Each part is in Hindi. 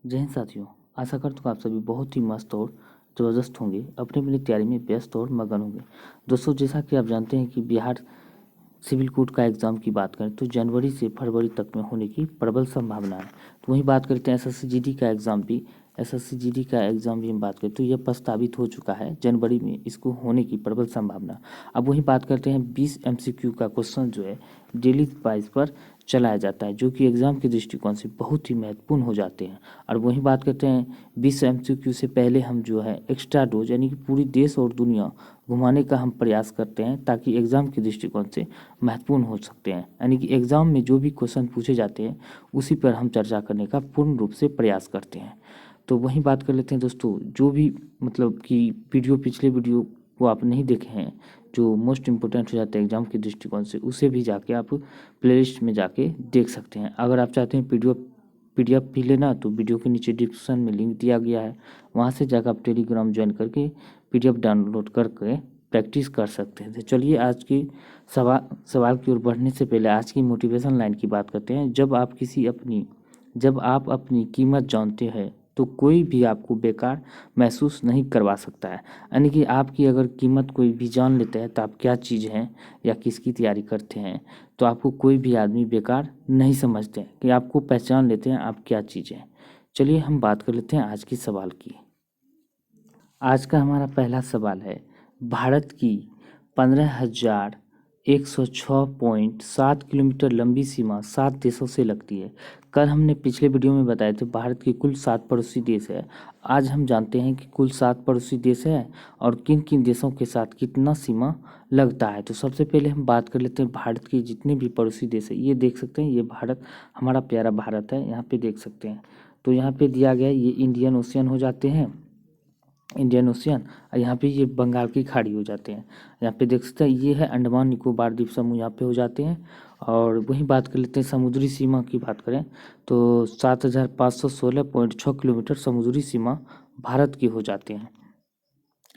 जय हिंद साथियों। आशा करता हूँ आप सभी बहुत ही मस्त और ज़बरदस्त होंगे, अपनी अपनी तैयारी में व्यस्त और मगन होंगे। दोस्तों, जैसा कि आप जानते हैं कि बिहार सिविल कोड का एग्ज़ाम की बात करें तो जनवरी से फरवरी तक में होने की प्रबल संभावना है। तो वहीं बात करते हैं एसएससी जीडी का एग्ज़ाम भी हम बात करें तो यह प्रस्तावित हो चुका है जनवरी में इसको होने की प्रबल संभावना। अब वहीं बात करते हैं 20 एमसीक्यू का क्वेश्चन जो है डेली वाइज पर चलाया जाता है, जो कि एग्ज़ाम के दृष्टिकोण से बहुत ही महत्वपूर्ण हो जाते हैं। और वहीं बात करते हैं 20 एमसीक्यू से पहले हम जो है एक्स्ट्रा डोज यानी कि पूरी देश और दुनिया घुमाने का हम प्रयास करते हैं ताकि एग्ज़ाम के दृष्टिकोण से महत्वपूर्ण हो सकते हैं। यानी कि एग्ज़ाम में जो भी क्वेश्चन पूछे जाते हैं उसी पर हम चर्चा करने का पूर्ण रूप से प्रयास करते हैं। तो वहीं बात कर लेते हैं दोस्तों, जो भी मतलब कि पिछले वीडियो को आप नहीं देखे हैं जो मोस्ट इम्पोर्टेंट हो जाता है एग्ज़ाम के दृष्टिकोण से, उसे भी जाके आप प्लेलिस्ट में जाके देख सकते हैं। अगर आप चाहते हैं पीडीएफ भी लेना तो वीडियो के नीचे डिस्क्रिप्शन में लिंक दिया गया है, वहाँ से जाकर आप टेलीग्राम ज्वाइन करके पीडीएफ डाउनलोड करके प्रैक्टिस कर सकते हैं। तो चलिए आज की सवाल की ओर बढ़ने से पहले आज की मोटिवेशन लाइन की बात करते हैं। जब आप अपनी कीमत जानते हैं तो कोई भी आपको बेकार महसूस नहीं करवा सकता है। यानी कि आपकी अगर कीमत कोई भी जान लेता है तो आप क्या चीज़ हैं या किसकी तैयारी करते हैं, तो आपको कोई भी आदमी बेकार नहीं समझते हैं कि आपको पहचान लेते हैं आप क्या चीज़ हैं। चलिए हम बात कर लेते हैं आज की सवाल की। आज का हमारा पहला सवाल है, भारत की 15,106.7 किलोमीटर लंबी सीमा 7 देशों से लगती है। कल हमने पिछले वीडियो में बताए थे भारत की कुल 7 पड़ोसी देश है। आज हम जानते हैं कि कुल 7 पड़ोसी देश है और किन किन देशों के साथ कितना सीमा लगता है। तो सबसे पहले हम बात कर लेते हैं भारत के जितने भी पड़ोसी देश है। ये देख सकते हैं, ये भारत हमारा प्यारा भारत है, यहाँ पे देख सकते हैं। तो यहाँ पे दिया गया है ये इंडियन ओशियन हो जाते हैं, इंडियन ओशियन, और यहाँ पे ये बंगाल की खाड़ी हो जाते हैं। यहाँ पे देख सकते हैं ये है अंडमान निकोबार द्वीप समूह, यहाँ पे हो जाते हैं। और वहीं बात कर लेते हैं समुद्री सीमा की बात करें तो 7,516.6 किलोमीटर समुद्री सीमा भारत की हो जाते हैं।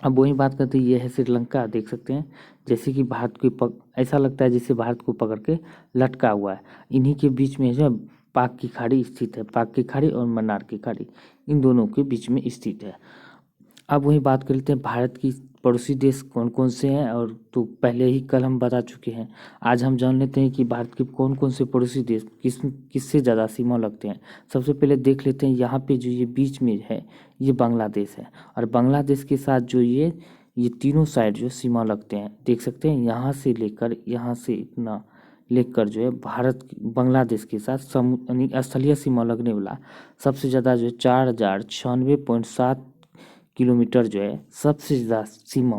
अब वही बात करते हैं, ये है श्रीलंका, देख सकते हैं जैसे कि भारत को ऐसा लगता है जैसे भारत को पकड़ के लटका हुआ है। इन्हीं के बीच में जो पाक की खाड़ी स्थित है, पाक की खाड़ी और मन्नार की खाड़ी इन दोनों के बीच में स्थित है। अब वही बात कर लेते हैं भारत की पड़ोसी देश कौन कौन से हैं, और तो पहले ही कल हम बता चुके हैं। आज हम जान लेते हैं कि भारत के कौन कौन से पड़ोसी देश किससे ज़्यादा सीमा लगते हैं। सबसे पहले देख लेते हैं, यहाँ पे जो ये बीच में है ये बांग्लादेश है, और बांग्लादेश के साथ जो ये तीनों साइड जो सीमा लगते हैं, देख सकते हैं यहाँ से लेकर यहाँ से इतना लेकर जो है बांग्लादेश के साथ यानी स्थलीय सीमा लगने वाला सबसे ज़्यादा जो है 4,096.7 किलोमीटर जो है सबसे ज़्यादा सीमा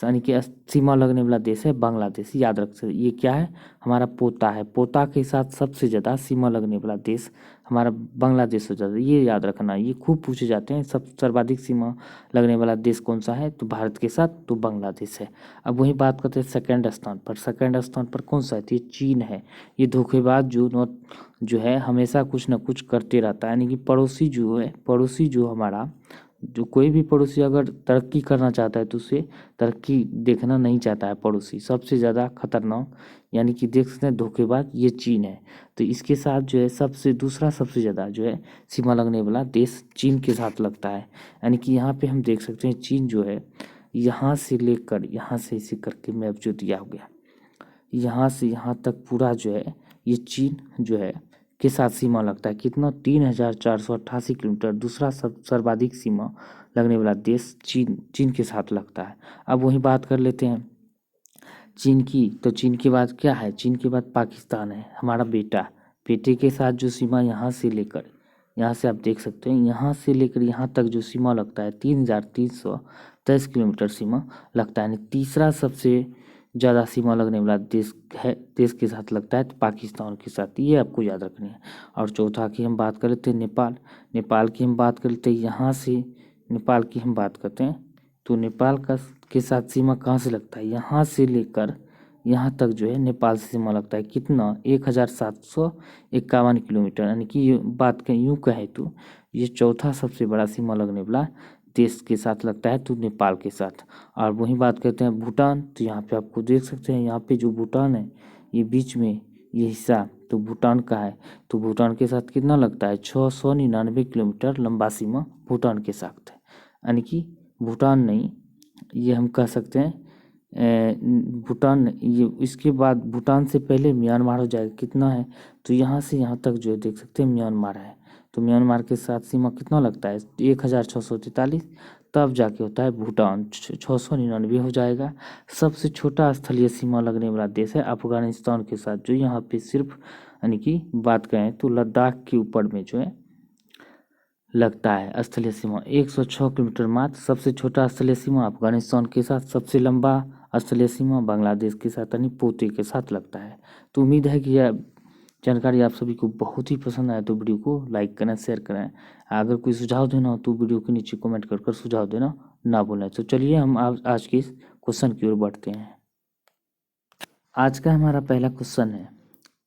यानी कि सीमा लगने वाला देश है बांग्लादेश। याद रख सकते, ये क्या है, हमारा पोता है। पोता के साथ सबसे ज़्यादा सीमा लगने वाला देश हमारा बांग्लादेश हो जाता है। ये याद रखना, ये खूब पूछे जाते हैं, सब सर्वाधिक सीमा लगने वाला देश कौन सा है, तो भारत के साथ तो बांग्लादेश है। अब वही बात करते हैं सेकंड स्थान पर कौन सा है, तो ये चीन है। ये धोखेबाज जो है हमेशा कुछ ना कुछ करते रहता है। यानी कि पड़ोसी जो हमारा जो कोई भी पड़ोसी अगर तरक्की करना चाहता है तो उसे तरक्की देखना नहीं चाहता है। पड़ोसी सबसे ज़्यादा खतरनाक यानी कि देख सकते हैं धोखेबाज ये चीन है। तो इसके साथ जो है दूसरा सबसे ज़्यादा जो है सीमा लगने वाला देश चीन के साथ लगता है। यानी कि यहाँ पे हम देख सकते हैं चीन जो है यहाँ से लेकर यहाँ से इसे करके मैप जो दिया हो गया, यहाँ से यहाँ तक पूरा जो है ये चीन जो है के साथ सीमा लगता है। कितना, 3,488 किलोमीटर। दूसरा सर्वाधिक सीमा लगने वाला देश चीन के साथ लगता है। अब वही बात कर लेते हैं चीन की, तो चीन के बाद क्या है, चीन के बाद पाकिस्तान है, हमारा बेटे के साथ जो सीमा यहाँ से लेकर यहाँ से आप देख सकते हैं यहाँ से लेकर यहाँ तक जो सीमा लगता है 3,323 किलोमीटर सीमा लगता है। यानी तीसरा सबसे ज़्यादा सीमा लगने वाला देश के साथ लगता है, तो पाकिस्तान के साथ, ये आपको याद रखनी है। और चौथा की हम बात कर लेते हैं नेपाल की हम बात कर लेते हैं, यहाँ से नेपाल की हम बात करते हैं तो नेपाल के साथ सीमा कहाँ से लगता है, यहाँ से लेकर यहाँ तक जो है नेपाल से सीमा लगता है। कितना, 1,751 किलोमीटर। यानी कि ये बात कहीं यूँ कहें तो ये चौथा सबसे बड़ा सीमा लगने वाला देश के साथ लगता है, तो नेपाल के साथ। और वहीं बात करते हैं भूटान, तो यहाँ पे आपको देख सकते हैं यहाँ पे जो भूटान है ये बीच में ये हिस्सा तो भूटान का है। तो भूटान के साथ कितना लगता है? 699 किलोमीटर लंबा सीमा भूटान के साथ है। यानी कि भूटान नहीं, ये हम कह सकते हैं भूटान, ये इसके बाद भूटान से पहले म्यांमार हो जाएगा। कितना है? तो यहाँ से यहाँ तक जो है देख सकते हैं म्यांमार है। तो म्यांमार के साथ सीमा कितना लगता है? 1643। तब जाके होता है भूटान, 699 हो जाएगा। सबसे छोटा स्थलीय सीमा लगने वाला देश है अफगानिस्तान के साथ, जो यहाँ पे सिर्फ यानी कि बात करें तो लद्दाख के ऊपर में जो है लगता है स्थलीय सीमा 106 किलोमीटर मात्र। सबसे छोटा स्थलीय सीमा अफगानिस्तान के साथ, सबसे लंबा स्थलीय सीमा बांग्लादेश के साथ यानी पोते के साथ लगता है। तो उम्मीद है कि यह जानकारी आप सभी को बहुत ही पसंद आए, तो वीडियो को लाइक करें, शेयर करें। अगर कोई सुझाव देना हो तो वीडियो के नीचे कमेंट कर सुझाव देना ना भूलें। तो चलिए हम आज के इस क्वेश्चन की ओर बढ़ते हैं। आज का हमारा पहला क्वेश्चन है,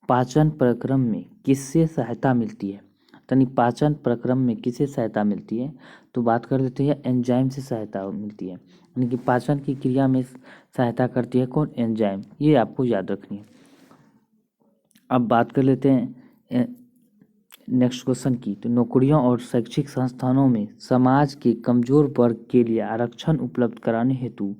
पाचन प्रक्रम में किससे सहायता मिलती है? यानी पाचन प्रक्रम में किससे सहायता मिलती है? तो बात कर देते हैं एंजाइम से सहायता मिलती है। यानी कि पाचन की क्रिया में सहायता करती है कौन? एंजाइम। ये आपको याद रखनी है। अब बात कर लेते हैं नेक्स्ट क्वेश्चन की। तो नौकरियों और शैक्षिक संस्थानों में समाज के कमजोर वर्ग के लिए आरक्षण उपलब्ध कराने हेतु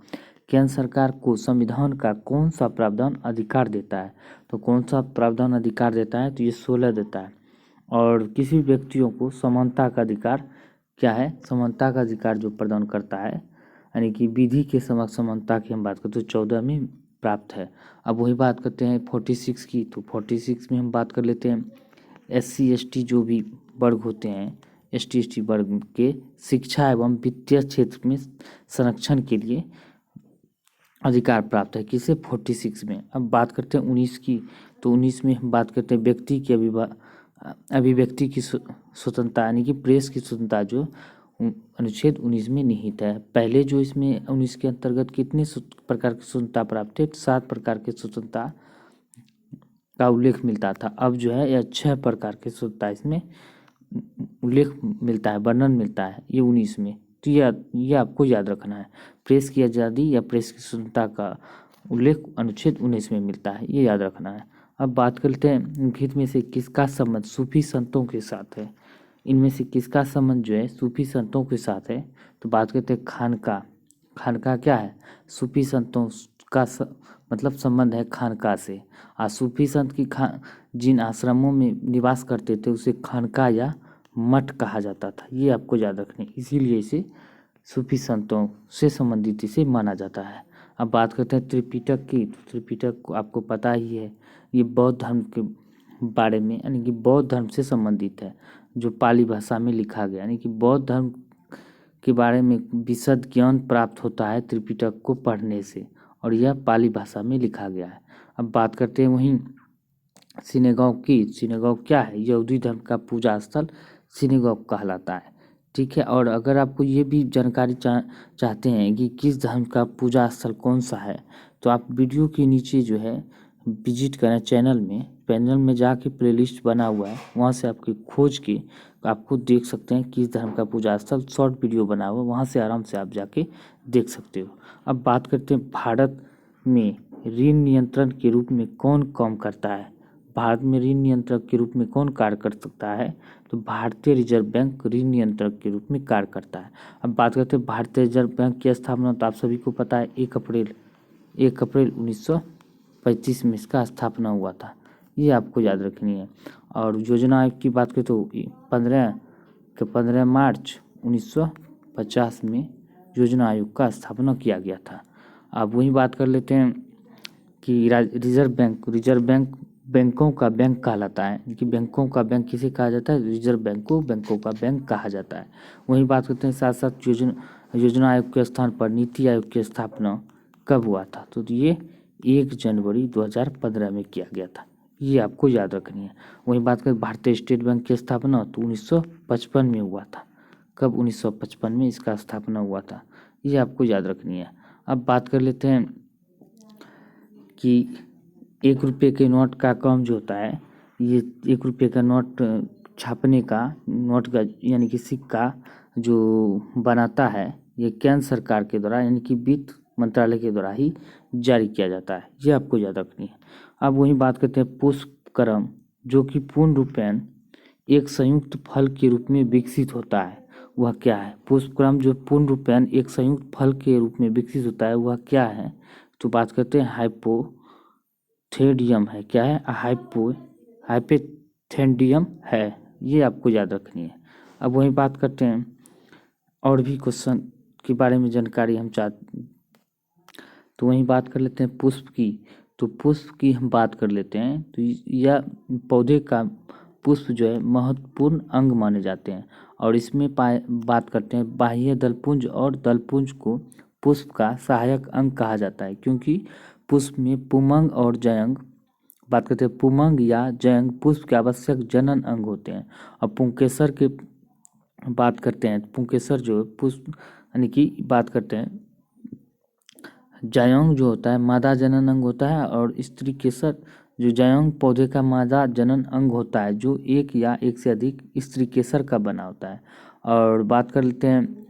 केंद्र सरकार को संविधान का कौन सा प्रावधान अधिकार देता है? तो कौन सा प्रावधान अधिकार देता है? तो ये 16 देता है। और किसी व्यक्तियों को समानता का अधिकार क्या है? समानता का अधिकार जो प्रदान करता है, यानी कि विधि के समक्ष समानता की हम बात करते हैं, तो 14 में प्राप्त है। अब वही बात करते हैं 46 की। तो 46 में हम बात कर लेते हैं SC ST जो भी वर्ग होते हैं, ST ST वर्ग के शिक्षा एवं वित्तीय क्षेत्र में संरक्षण के लिए अधिकार प्राप्त है। किसे? 46 में। अब बात करते हैं 19 की। तो 19 में हम बात करते हैं व्यक्ति की अभिव्यक्ति की स्वतंत्रता, यानी कि प्रेस की स्वतंत्रता, जो अनुच्छेद 19 में निहित है। पहले जो इसमें 19 के अंतर्गत कितने प्रकार की स्वतंत्रता प्राप्त है? 7 प्रकार की स्वतंत्रता का उल्लेख मिलता था। अब जो है यह 6 प्रकार की स्वतंत्रता इसमें उल्लेख मिलता है, वर्णन मिलता है ये 19 में। तो ये आपको याद रखना है। प्रेस की आज़ादी या प्रेस की स्वतंत्रता का उल्लेख अनुच्छेद 19 में मिलता है, ये याद रखना है। अब बात करते हैं गीत में से किसका संबंध सूफी संतों के साथ है? इनमें से किसका संबंध जो है सूफी संतों के साथ है? तो बात करते हैं खानका। खानका क्या है? सूफी संतों का मतलब संबंध है खानका से। सूफी संत की जिन आश्रमों में निवास करते थे उसे खानका या मठ कहा जाता था, ये आपको याद रखना है। इसीलिए इसे सूफी संतों से संबंधित इसे माना जाता है। अब बात करते हैं त्रिपिटक की। त्रिपिटक आपको पता ही है, ये बौद्ध धर्म के बारे में, यानी कि बौद्ध धर्म से संबंधित है, जो पाली भाषा में लिखा गया। यानी कि बौद्ध धर्म के बारे में विशद ज्ञान प्राप्त होता है त्रिपिटक को पढ़ने से, और यह पाली भाषा में लिखा गया है। अब बात करते हैं वहीं सिनेगॉग की। सिनेगॉग क्या है? यहूदी धर्म का पूजा स्थल सिनेगॉग कहलाता है। ठीक है। और अगर आपको ये भी जानकारी चाहते हैं कि किस धर्म का पूजा स्थल कौन सा है, तो आप वीडियो के नीचे जो है विजिट करें चैनल में जाके प्लेलिस्ट बना हुआ है, वहाँ से आपकी खोज के आपको देख सकते हैं किस धर्म का पूजा स्थल, शॉर्ट वीडियो बना हुआ है, वहाँ से आराम से आप जाके देख सकते हो। अब बात करते हैं भारत में ऋण नियंत्रण के रूप में कौन काम करता है? भारत में ऋण नियंत्रक के रूप में कौन कार्य कर सकता है? तो भारतीय रिजर्व बैंक ऋण नियंत्रक के रूप में कार्य करता है। अब बात करते हैं भारतीय रिजर्व बैंक की स्थापना, तो आप सभी को पता है 1 अप्रैल 1935 में इसका स्थापना हुआ था, ये आपको याद रखनी है। और योजना आयोग की बात करें तो 15 मार्च 1950 में योजना आयोग का स्थापना किया गया था। अब वही बात कर लेते हैं कि रिजर्व बैंक बैंकों का बैंक कहलाता है, कि बैंकों का बैंक किसे कहा जाता है? रिजर्व बैंक को बैंकों का बैंक कहा जाता है। वहीं बात करते हैं साथ साथ योजना आयोग के स्थान पर नीति आयोग की स्थापना कब हुआ था? तो ये 1 जनवरी 2015 में किया गया था, ये आपको याद रखनी है। वहीं बात करें भारतीय स्टेट बैंक की स्थापना, तो 1955 में हुआ था। कब? 1955 में इसका स्थापना हुआ था, ये आपको याद रखनी है। अब बात कर लेते हैं कि 1 रुपये के नोट का काम जो होता है, ये 1 रुपये का नोट छापने का, नोट का यानी कि सिक्का जो बनाता है, ये केंद्र सरकार के द्वारा, यानी कि वित्त मंत्रालय के द्वारा ही जारी किया जाता है। ये आपको याद रखनी है। अब वही बात करते हैं पुष्पक्रम, जो कि पूर्ण रूपेण एक संयुक्त फल के रूप में विकसित होता है, वह क्या है? पुष्पक्रम जो पूर्ण रूपेण एक संयुक्त फल के रूप में विकसित होता है वह क्या है? तो बात करते हैं हाइपोथेडियम है। क्या है? हाइपोथेडियम है। ये आपको याद रखनी है। अब वही बात करते हैं और भी क्वेश्चन के बारे में जानकारी हम चाहते, तो वहीं बात कर लेते हैं पुष्प की। तो पुष्प की हम बात कर लेते हैं। तो यह पौधे का पुष्प जो है महत्वपूर्ण अंग माने जाते हैं और इसमें बात करते हैं बाह्य दलपुंज और दलपुंज को पुष्प का सहायक अंग कहा जाता है, क्योंकि पुष्प में पुमंग और जयंग, बात करते हैं पुमंग या जयंग पुष्प के आवश्यक जनन अंग होते हैं। और पुंकेसर के बात करते हैं, पुंकेसर जो पुष्प यानी कि बात करते हैं जायंग जो होता है मादा जनन अंग होता है और स्त्री केसर जो जायंग पौधे का मादा जनन अंग होता है जो एक या एक से अधिक स्त्री केसर का बना होता है। और बात कर लेते हैं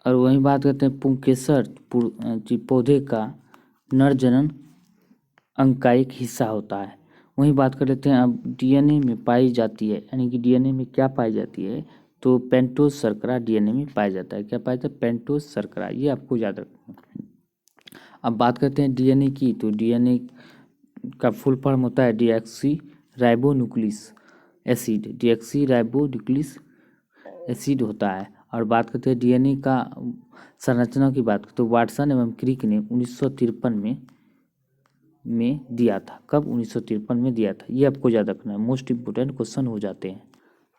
और वहीं बात करते हैं पुंकेसर पौधे का नर जनन अंग का एक हिस्सा होता है। वहीं बात कर लेते हैं अब डीएनए में पाई जाती है, यानी कि डीएनए में क्या पाई जाती है? तो पेंटोज शर्करा डीएनए में पाया जाता है। क्या पाया जाता है? पेंटोज शर्करा। ये आपको याद रखना है। अब बात करते हैं डीएनए की। तो डीएनए का फुल फॉर्म होता है deoxy ribonucleic acid. Deoxy ribonucleic acid होता है। और बात करते हैं डीएनए का संरचना की बात करते हैं तो वाटसन एवं क्रिक ने 1953 में दिया था। कब? 1953 में दिया था। ये आपको याद रखना है, मोस्ट इम्पोर्टेंट क्वेश्चन हो जाते हैं।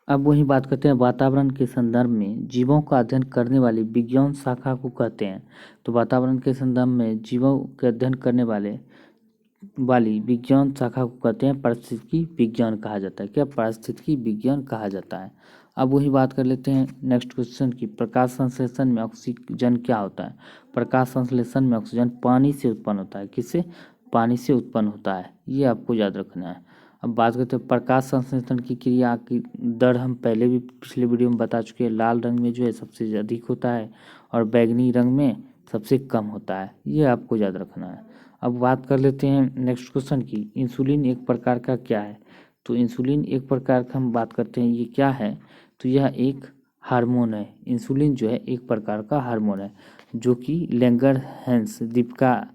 अब वही बात करते हैं वातावरण के संदर्भ में जीवों का अध्ययन करने वाली विज्ञान शाखा को कहते हैं। तो वातावरण के संदर्भ में जीवों के अध्ययन करने वाली विज्ञान शाखा को कहते हैं पारिस्थितिकी विज्ञान कहा जाता है। क्या? पारिस्थितिकी विज्ञान कहा जाता है। अब वही बात कर लेते हैं नेक्स्ट क्वेश्चन की, प्रकाश संश्लेषण में ऑक्सीजन क्या होता है? प्रकाश संश्लेषण में ऑक्सीजन पानी से उत्पन्न होता है। किससे? पानी से उत्पन्न होता है। ये आपको याद रखना है। अब बात करते हैं प्रकाश संश्लेषण की क्रिया की दर हम पहले भी पिछले वीडियो में बता चुके हैं। लाल रंग में जो है सबसे अधिक होता है और बैगनी रंग में सबसे कम होता है। ये आपको याद रखना है। अब बात कर लेते हैं नेक्स्ट क्वेश्चन की, इंसुलिन एक प्रकार का क्या है? तो इंसुलिन एक प्रकार का हम बात करते हैं, ये क्या है? तो यह एक हार्मोन है। इंसुलिन जो है एक प्रकार का हार्मोन है जो कि लैंगरहैंस दीपिका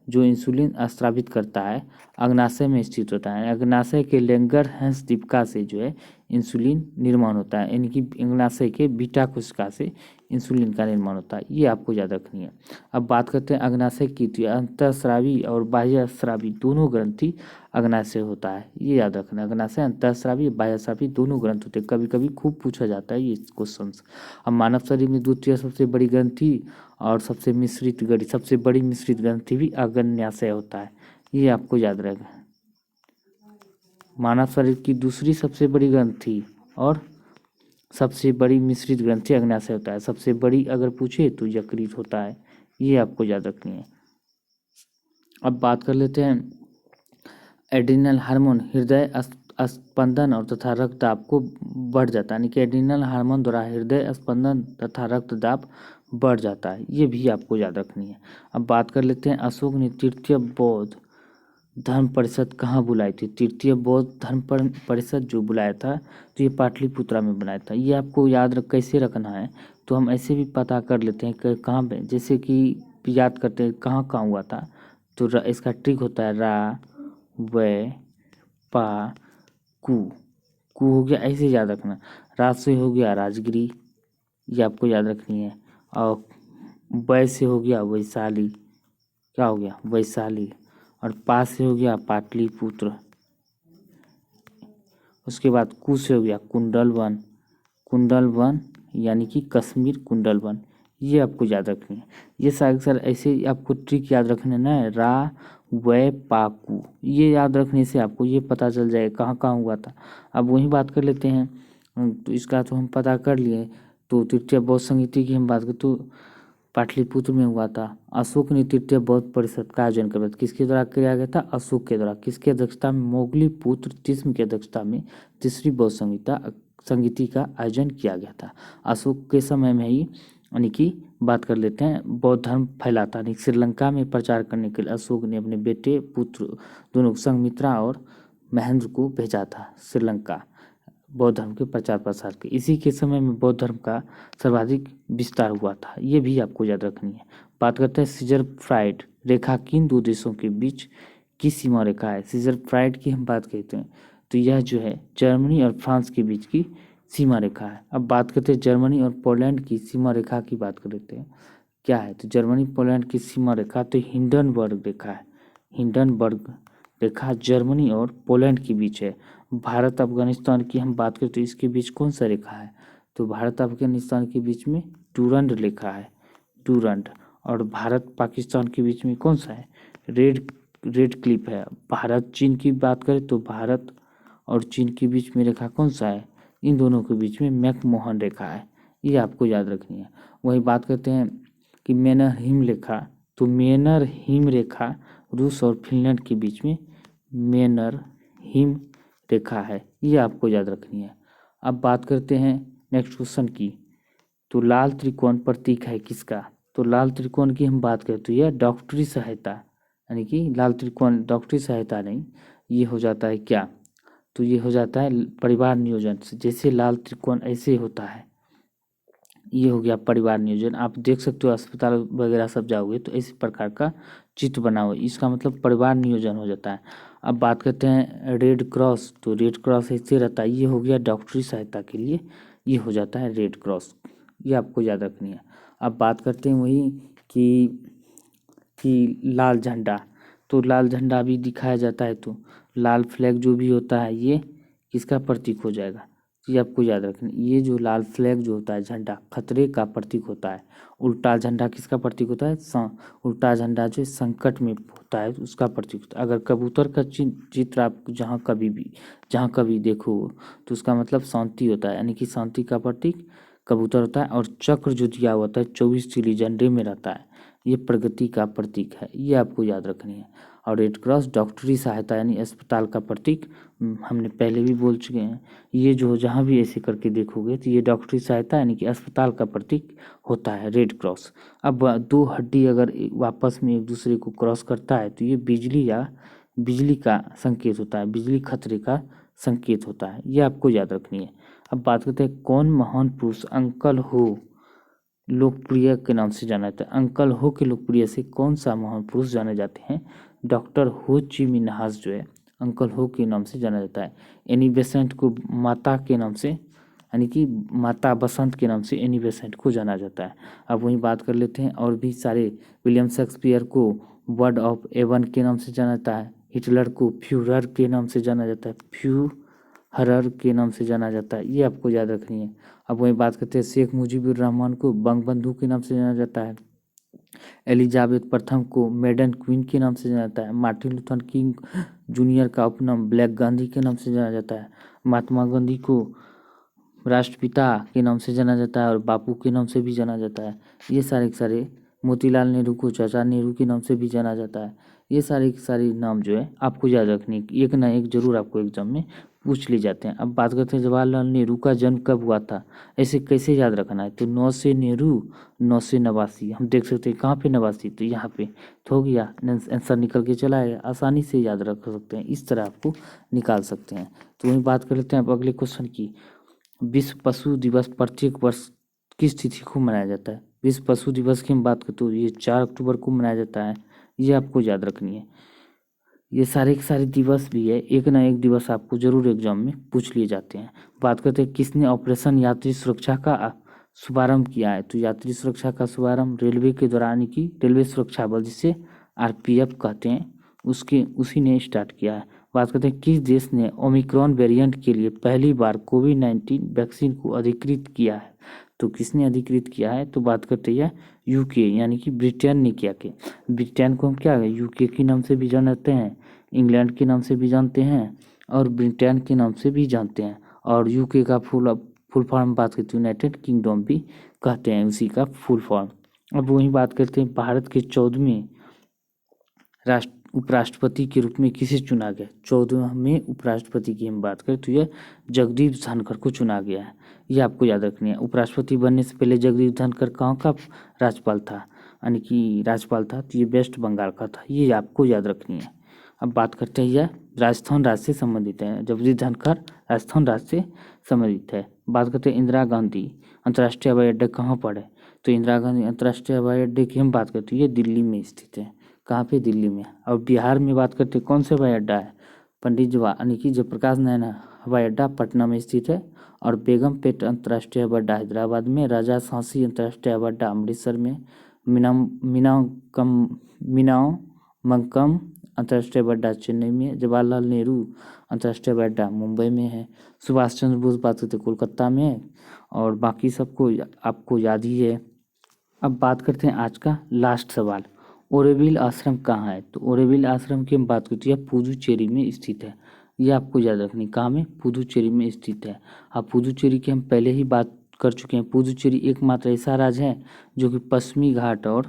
जो इंसुलिन स्रावित करता है अग्नाशय में स्थित होता है। अग्नाशय के लैंगरहैंस दीपिका से जो है इंसुलिन निर्माण होता है, यानी कि अग्नाशय के बीटा कोशिका से इंसुलिन का निर्माण होता है। ये आपको याद रखनी है। अब बात करते हैं अग्नाशय की। तो अंतःस्रावी और बाह्यस्रावी दोनों ग्रंथि अग्नाशय होता है। ये याद रखना है, अग्नाशय अंतःस्रावी बाह्यस्रावी दोनों ग्रंथ होते हैं। कभी कभी खूब पूछा जाता है ये क्वेश्चन। अब मानव शरीर में द्वितीय सबसे बड़ी ग्रंथि और सबसे बड़ी मिश्रित ग्रंथि भी अग्न्याशय होता है। ये आपको याद रहेगा। मानव शरीर की दूसरी सबसे बड़ी ग्रंथि और सबसे बड़ी मिश्रित ग्रंथि अग्न्याशय होता है। सबसे बड़ी अगर पूछे तो यकृत होता है। ये आपको याद रखनी है। अब बात कर लेते हैं एड्रिनल हार्मोन हृदय स्पंदन और तथा रक्तदाब को बढ़ जाता है, यानी कि एड्रिनल हार्मोन द्वारा हृदय स्पंदन तथा रक्तदाब बढ़ जाता है। ये भी आपको याद रखनी है। अब बात कर लेते हैं अशोक ने तृतीय बौद्ध धर्म परिषद कहाँ बुलाई थी? तृतीय बौद्ध धर्म परिषद जो बुलाया था तो ये पाटलिपुत्रा में बनाया था। ये आपको कैसे रखना है? तो हम ऐसे भी पता कर लेते हैं कि कहाँ पे, जैसे कि याद करते हैं कहाँ कहाँ हुआ था। तो इसका ट्रिक होता है रा वे पा कु हो गया, ऐसे याद रखना। राज से हो गया राजगिरी, ये आपको याद रखनी है। और वै से हो गया वैशाली, क्या हो गया? वैशाली। और पा से हो गया पाटलिपुत्र। उसके बाद कु से हो गया कुंडलवन, कुंडलवन यानी कि कश्मीर कुंडलवन। ये आपको याद रखनी है। ये सारे ऐसे आपको ट्रिक याद रखने ना है, रा वै पाकू। ये याद रखने से आपको ये पता चल जाएगा कहाँ कहाँ हुआ था। अब वही बात कर लेते हैं। तो इसका तो हम पता कर लिए। तो तृतीय बौद्ध संहिता की हम बात करें तो पाटलिपुत्र में हुआ था। अशोक ने तृतीय बौद्ध परिषद का आयोजन करवाया। किसके द्वारा किया गया था? अशोक के द्वारा। किसकी अध्यक्षता में? मोगली पुत्र तिस्म की अध्यक्षता में तीसरी बौद्ध संहिता संगीति का आयोजन किया गया था। अशोक के समय में ही यानी कि बात कर लेते हैं बौद्ध धर्म फैला था। यानी श्रीलंका में प्रचार करने के लिए अशोक ने अपने बेटे पुत्र दोनों संघमित्रा और महेंद्र को भेजा था श्रीलंका बौद्ध धर्म के प्रचार प्रसार के। इसी के समय में बौद्ध धर्म का सर्वाधिक विस्तार हुआ था, ये भी आपको याद रखनी है। बात करते हैं सीजर फ्राइड रेखा किन दो देशों के बीच की सीमा रेखा है। सीजर फ्राइड की हम बात करते हैं तो यह जो है जर्मनी और फ्रांस के बीच की सीमा रेखा है। अब बात करते हैं जर्मनी और पोलैंड की सीमा रेखा की बात कर लेते हैं क्या है। तो जर्मनी पोलैंड की सीमा रेखा तो हिंडनबर्ग रेखा है। हिंडनबर्ग रेखा जर्मनी और पोलैंड के बीच है। भारत अफगानिस्तान की हम बात करें तो इसके बीच कौन सा रेखा है। तो भारत अफगानिस्तान के बीच में डूरंड रेखा है, डूरंड। और भारत पाकिस्तान के बीच में कौन सा है, रेड क्लिफ है। भारत चीन की बात करें तो भारत और चीन के बीच में रेखा कौन सा है, इन दोनों के बीच में मैकमोहन रेखा है, ये आपको याद रखनी है। वही बात करते हैं कि मेनर हिम रेखा, तो मेनर हिम रेखा रूस और फिनलैंड के बीच में मेनर हिम रेखा है, ये आपको याद रखनी है। अब बात करते हैं नेक्स्ट क्वेश्चन की, तो लाल त्रिकोण प्रतीक है किसका। तो लाल त्रिकोण की हम बात करें तो यह डॉक्टरी सहायता, यानी कि लाल त्रिकोण डॉक्टरी सहायता नहीं, ये हो जाता है क्या, तो ये हो जाता है परिवार नियोजन से। जैसे लाल त्रिकोण ऐसे होता है, ये हो गया परिवार नियोजन। आप देख सकते हो अस्पताल वगैरह सब जाओगे तो इस प्रकार का चित्र बना हुआ है, इसका मतलब परिवार नियोजन हो जाता है। अब बात करते हैं रेड क्रॉस, तो रेड क्रॉस ऐसे रहता है, ये हो गया डॉक्टरी सहायता के लिए, ये हो जाता है रेड क्रॉस, ये आपको याद रखनी है। अब बात करते हैं वही कि लाल झंडा, तो लाल झंडा भी दिखाया जाता है, तो लाल फ्लैग जो भी होता है ये किसका प्रतीक हो जाएगा, ये आपको याद रखना। ये जो लाल फ्लैग जो होता है झंडा खतरे का प्रतीक होता है। उल्टा झंडा किसका प्रतीक होता है, उल्टा झंडा जो संकट में होता है उसका प्रतीक होता है। अगर कबूतर का चित्र आप जहाँ कभी देखो तो उसका मतलब शांति होता है, यानी कि शांति का प्रतीक कबूतर होता है। और चक्र जो दिया होता है 24 तीली झंडे में रहता है, ये प्रगति का प्रतीक है, ये आपको याद रखनी है। और रेड क्रॉस डॉक्टरी सहायता यानी अस्पताल का प्रतीक, हमने पहले भी बोल चुके हैं। ये जो जहाँ भी ऐसे करके देखोगे तो ये डॉक्टरी सहायता यानी कि अस्पताल का प्रतीक होता है रेड क्रॉस। अब दो हड्डी अगर आपस में एक दूसरे को क्रॉस करता है तो ये बिजली का संकेत होता है, बिजली खतरे का संकेत होता है, ये आपको याद रखनी है। अब बात करते हैं कौन महान पुरुष अंकल हो लोकप्रिय के नाम से जाना जाता है। अंकल हो के लोकप्रिय से कौन सा महान पुरुष जाने जाते हैं, डॉक्टर हो ची मिन्हास जो है अंकल हो के नाम से जाना जाता है। एनी बेसेंट को माता के नाम से यानी कि माता बसंत के नाम से एनी बेसेंट को जाना जाता है। अब वहीं बात कर लेते हैं और भी सारे, विलियम शेक्सपियर को वर्ड ऑफ एवन के नाम से जाना जाता है। हिटलर को फ्यूरर के नाम से जाना जाता है, फ्यूहरर के नाम से जाना जाता है, ये आपको याद रखनी है। अब वहीं बात करते हैं शेख मुजीबुर रहमान को बंगबंधु के नाम से जाना जाता है। एलिजाबेथ प्रथम को मेडन क्वीन के नाम से जाना जाता है। मार्टिन लूथर किंग जूनियर का उपनाम ब्लैक गांधी के नाम से जाना जाता है। महात्मा गांधी को राष्ट्रपिता के नाम से जाना जाता है और बापू के नाम से भी जाना जाता है। ये सारे के सारे, मोतीलाल नेहरू को चाचा नेहरू के नाम से भी जाना जाता है। ये सारे के सारे नाम जो है आपको याद रखने, एक ना एक जरूर आपको एग्जाम में पूछ लिए जाते हैं। अब बात करते हैं जवाहरलाल नेहरू का जन्म कब हुआ था, ऐसे कैसे याद रखना है। तो 9 से नेहरू 9 से नवासी, हम देख सकते हैं कहाँ पे नवासी, तो यहाँ पे तो हो गया, आंसर निकल के चला आएगा, आसानी से याद रख सकते हैं, इस तरह आपको निकाल सकते हैं। तो वही बात कर लेते हैं अब अगले क्वेश्चन की। विश्व पशु दिवस प्रत्येक वर्ष किस तिथि को मनाया जाता है। विश्व पशु दिवस की हम बात करें तो ये 4 अक्टूबर को मनाया जाता है, ये आपको याद रखनी है। ये सारे के सारे दिवस भी है, एक ना एक दिवस आपको जरूर एग्जाम में पूछ लिए जाते हैं। बात करते हैं किसने ऑपरेशन यात्री सुरक्षा का शुभारंभ किया है। तो यात्री सुरक्षा का शुभारंभ रेलवे के दौरान की रेलवे सुरक्षा बल, जिसे आरपीएफ कहते हैं, उसी ने स्टार्ट किया है। बात करते हैं किस देश ने ओमिक्रॉन वेरिएंट के लिए पहली बार कोविड-19 वैक्सीन को अधिकृत किया है। तो किसने अधिकृत किया है, तो बात करते हैं यूके यानी कि ब्रिटेन ने किया के। ब्रिटेन को हम क्या है यूके के नाम से भी जानते हैं, इंग्लैंड के नाम से भी जानते हैं और ब्रिटेन के नाम से भी जानते हैं। और यूके का फुल फॉर्म बात करते हैं यूनाइटेड किंगडम भी कहते हैं उसी का फुल फॉर्म। अब वही बात करते हैं भारत के 14वें उपराष्ट्रपति के रूप में किसे चुना गया? 14वें में उपराष्ट्रपति की हम बात करें तो यह जगदीप धनखड़ को चुना गया है। ये आपको याद रखनी है। उपराष्ट्रपति बनने से पहले जगदीप धनखड़ कहाँ का राज्यपाल था, यानी कि राज्यपाल था, तो ये वेस्ट बंगाल का था। ये आपको याद रखनी है। अब बात करते हैं, यह राजस्थान राज्य से संबंधित है। जगदीप धनखड़ राजस्थान राज्य से संबंधित है। बात करते हैं इंदिरा गांधी अंतर्राष्ट्रीय हवाई अड्डा कहाँ पर है? तो इंदिरा गांधी अंतर्राष्ट्रीय हवाई अड्डे की हम बात करते हैं, ये दिल्ली में स्थित है। कहाँ पे? दिल्ली में। और बिहार में बात करते हैं, कौन से हवाई अड्डा है? पंडित यानी कि जयप्रकाश नारायण हवाई अड्डा पटना में स्थित है। और बेगमपेट अंतर्राष्ट्रीय हवाई अड्डा हैदराबाद में, राजा झांसी अंतर्राष्ट्रीय हवाई अड्डा अमृतसर में, मीनामंकम अंतर्राष्ट्रीय हवाई अड्डा चेन्नई में, जवाहरलाल नेहरू अंतर्राष्ट्रीय हवाई अड्डा मुंबई में है, सुभाष चंद्र बोस बात करते कोलकाता में है, और बाकी सबको आपको याद ही है। अब बात करते हैं आज का लास्ट सवाल, ओरोविल आश्रम कहाँ है? तो ओरोविल आश्रम की हम बात करते हैं, पुदुचेरी में स्थित है। ये आपको याद रखनी, कहाँ में? पुदुचेरी में स्थित है। अब पुदुचेरी की हम पहले ही बात कर चुके हैं। पुदुचेरी एकमात्र ऐसा राज्य है जो कि पश्चिमी घाट और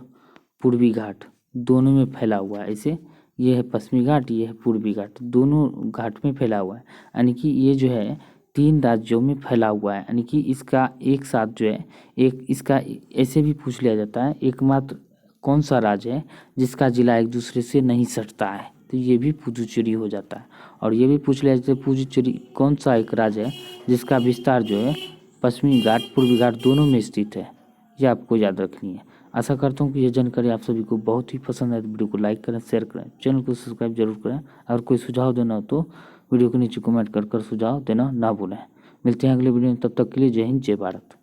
पूर्वी घाट दोनों में फैला हुआ है। ऐसे ये है पश्चिमी घाट, ये है पूर्वी घाट, दोनों घाट में फैला हुआ है। यानी कि ये जो है 3 राज्यों में फैला हुआ है। यानी कि इसका एक साथ जो है, एक इसका ऐसे भी पूछ लिया जाता है, एकमात्र कौन सा राज्य है जिसका जिला एक दूसरे से नहीं सटता है? तो ये भी पुदुचेरी हो जाता है। और ये भी पूछ लिया जाता है, पुदुचेरी कौन सा एक राज्य है जिसका विस्तार जो है पश्चिमी घाट पूर्वी घाट दोनों में स्थित है? ये आपको याद रखनी है। आशा करता हूँ कि यह जानकारी आप सभी को बहुत ही पसंद आए। तो वीडियो को लाइक करें, शेयर करें, चैनल को सब्सक्राइब जरूर करें। अगर कोई सुझाव देना हो तो वीडियो के नीचे कमेंट कर सुझाव देना ना भूलें। मिलते हैं अगले वीडियो में, तब तक के लिए जय हिंद जय भारत।